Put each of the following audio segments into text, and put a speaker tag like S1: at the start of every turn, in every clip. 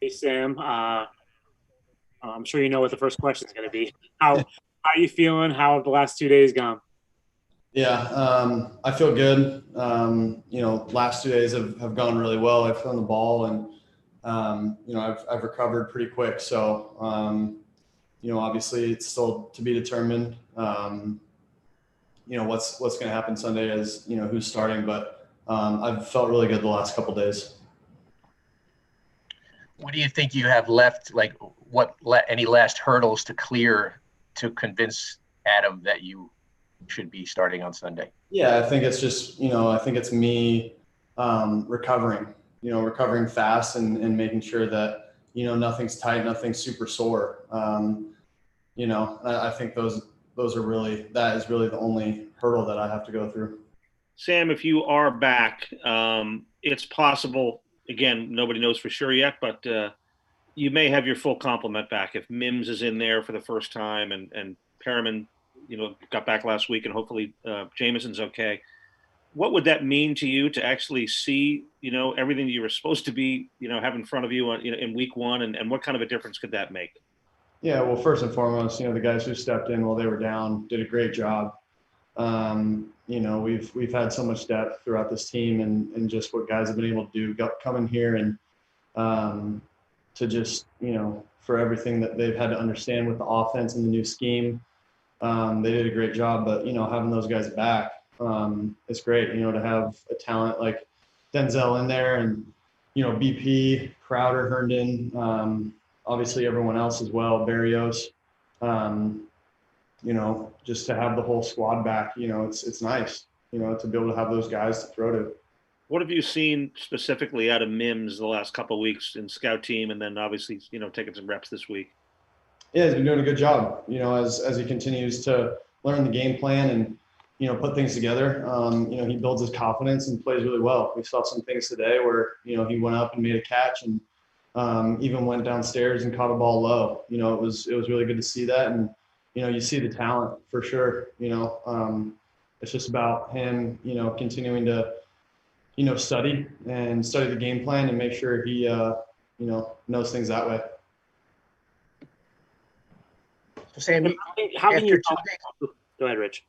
S1: Hey Sam, I'm sure you know what the first question is going to be. How are you feeling? How have the last 2 days gone?
S2: Yeah, I feel good. Last 2 days have gone really well. I've thrown the ball and, I've recovered pretty quick. So, obviously it's still to be determined. What's going to happen Sunday is, who's starting, but I've felt really good the last couple days.
S3: What do you think you have left? Like, any last hurdles to clear to convince Adam that you should be starting on Sunday?
S2: Yeah, I think it's just, I think it's me recovering, recovering fast and making sure that, nothing's tight, nothing's super sore. I think those are really, that is really the only hurdle that I have to go through.
S4: Sam, if you are back, it's possible. Again, nobody knows for sure yet, but you may have your full complement back if Mims is in there for the first time and Perriman, got back last week, and hopefully Jameson's okay. What would that mean to you to actually see, everything that you were supposed to be, have in front of you, in week one, and what kind of a difference could that make?
S2: Yeah, well, first and foremost, the guys who stepped in while they were down did a great job. We've had so much depth throughout this team and just what guys have been able to do, come in here and to just, for everything that they've had to understand with the offense and the new scheme. They did a great job, but, having those guys back, it's great, to have a talent like Denzel in there and, BP, Crowder, Herndon, obviously everyone else as well, Barrios. Just to have the whole squad back, it's nice, to be able to have those guys to throw to.
S4: What have you seen specifically out of Mims the last couple of weeks in scout team, and then obviously, taking some reps this week?
S2: Yeah, he's been doing a good job, as he continues to learn the game plan and, put things together. He builds his confidence and plays really well. We saw some things today where, he went up and made a catch and even went downstairs and caught a ball low. It was really good to see that. And, you see the talent for sure. It's just about him, continuing to, study the game plan and make sure he, knows things that way.
S3: So Sam,
S1: How can you?
S3: today,
S1: Go ahead, Rich.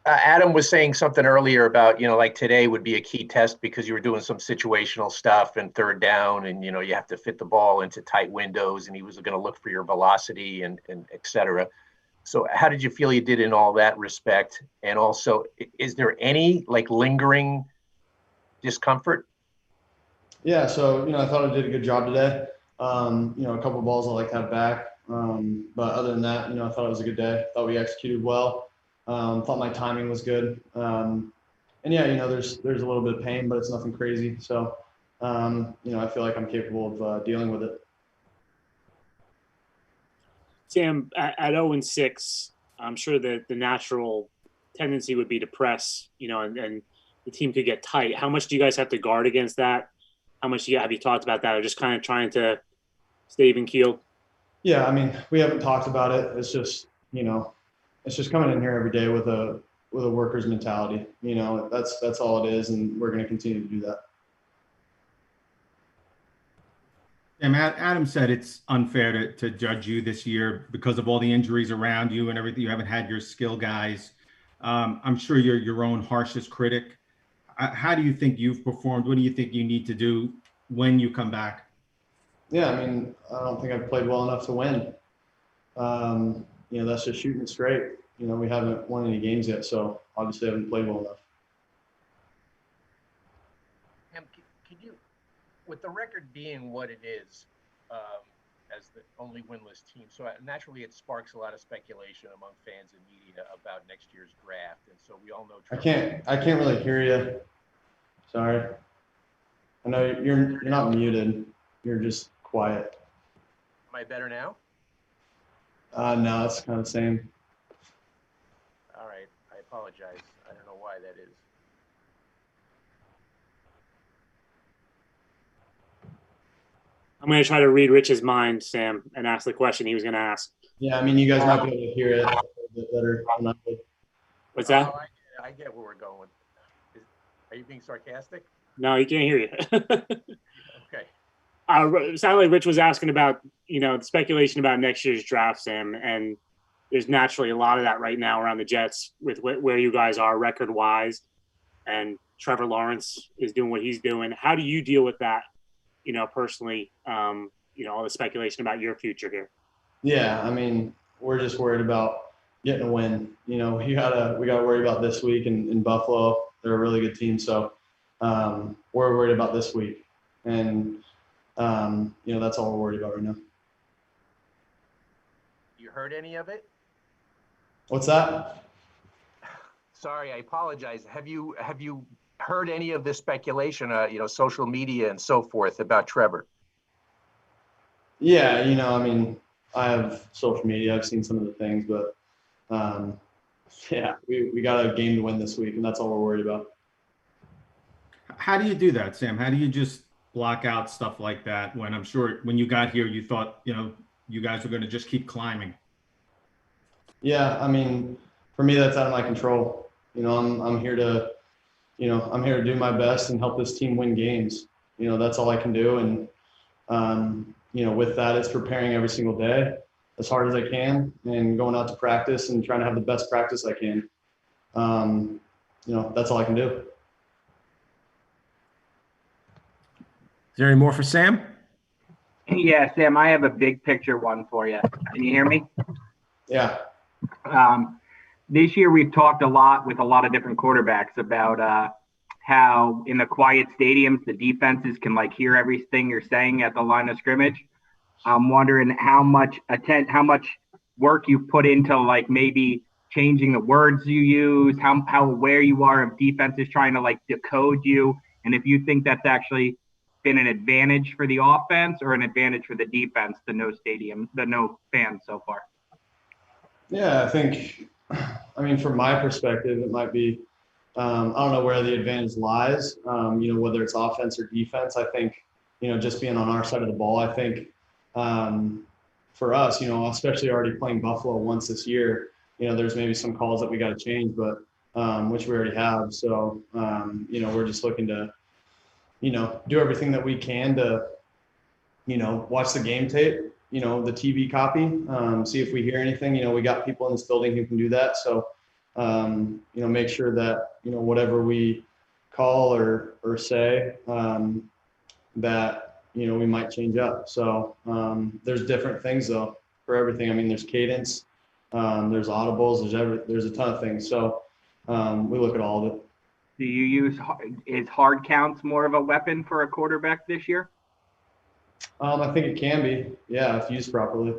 S3: Adam was saying something earlier about, like today would be a key test because you were doing some situational stuff and third down and, you have to fit the ball into tight windows and he was going to look for your velocity and et cetera. So how did you feel you did in all that respect? And also, is there any lingering discomfort?
S2: Yeah, so I thought I did a good job today. A couple of balls I like to have back, but other than that, I thought it was a good day. Thought we executed well. Thought my timing was good. And yeah, there's a little bit of pain, but it's nothing crazy. So, I feel like I'm capable of dealing with it.
S1: Sam, at 0-6, I'm sure that the natural tendency would be to press, and the team could get tight. How much do you guys have to guard against that? How much have you talked about that, or just kind of trying to stay even keel?
S2: Yeah, I mean, we haven't talked about it. It's just, it's just coming in here every day with a worker's mentality. That's all it is, and we're going to continue to do that.
S5: Yeah, Matt, Adam said it's unfair to judge you this year because of all the injuries around you and everything. You haven't had your skill guys. I'm sure you're your own harshest critic. How do you think you've performed? What do you think you need to do when you come back?
S2: Yeah, I mean, I don't think I've played well enough to win. That's just shooting it straight. We haven't won any games yet, so obviously I haven't played well enough.
S3: Can you, with the record being what it is, as the only winless team, so naturally it sparks a lot of speculation among fans and media about next year's draft, and so we all know.
S2: I can't really hear you. Sorry. I know you're not muted. You're just quiet.
S3: Am I better now?
S2: No, it's kind of the same.
S3: All right. I apologize. I don't know why that is.
S1: I'm going to try to read Rich's mind, Sam, and ask the question he was going to ask.
S2: Yeah, I mean, you guys might be able to hear it a little bit better than I would.
S1: What's that?
S3: Oh, I get where we're going. Are you being sarcastic?
S1: No, he can't hear you.
S3: Okay.
S1: It sounded like Rich was asking about, speculation about next year's draft, Sam, and there's naturally a lot of that right now around the Jets with where you guys are record wise, and Trevor Lawrence is doing what he's doing. How do you deal with that, personally? All the speculation about your future here.
S2: Yeah, I mean, we're just worried about getting a win. We gotta worry about this week in Buffalo. They're a really good team, so we're worried about this week, and that's all we're worried about right now.
S3: You heard any of it?
S2: What's that?
S3: Sorry, I apologize. Have you heard any of this speculation, social media and so forth about Trevor?
S2: Yeah, I mean, I have social media. I've seen some of the things, but yeah, we got a game to win this week, and that's all we're worried about.
S5: How do you do that, Sam? How do you just block out stuff like that when I'm sure when you got here, you thought, you guys were going to just keep climbing?
S2: Yeah, I mean, for me, that's out of my control. I'm here to, do my best and help this team win games. That's all I can do. And, with that, it's preparing every single day as hard as I can and going out to practice and trying to have the best practice I can. That's all I can do.
S6: Is there any more for Sam?
S7: Yeah, Sam, I have a big picture one for you. Can you hear me?
S2: Yeah.
S7: This year we've talked a lot with a lot of different quarterbacks about how in the quiet stadiums the defenses can hear everything you're saying at the line of scrimmage. I'm wondering how much work you've put into maybe changing the words you use, how aware you are of defenses trying to decode you, and if you think that's actually been an advantage for the offense or an advantage for the defense, the no fans so far.
S2: Yeah, I mean, from my perspective, it might be, I don't know where the advantage lies, whether it's offense or defense. I think, just being on our side of the ball, I think for us, especially already playing Buffalo once this year, there's maybe some calls that we got to change, but which we already have. So, we're just looking to, do everything that we can to, watch the game tape, the TV copy, see if we hear anything. We got people in this building who can do that. So, make sure that, whatever we call or say, that, we might change up. So there's different things though for everything. I mean, there's cadence, there's audibles, there's a ton of things. So we look at all of it.
S7: Do you use is hard counts more of a weapon for a quarterback this year?
S2: I think it can be, yeah, if used properly.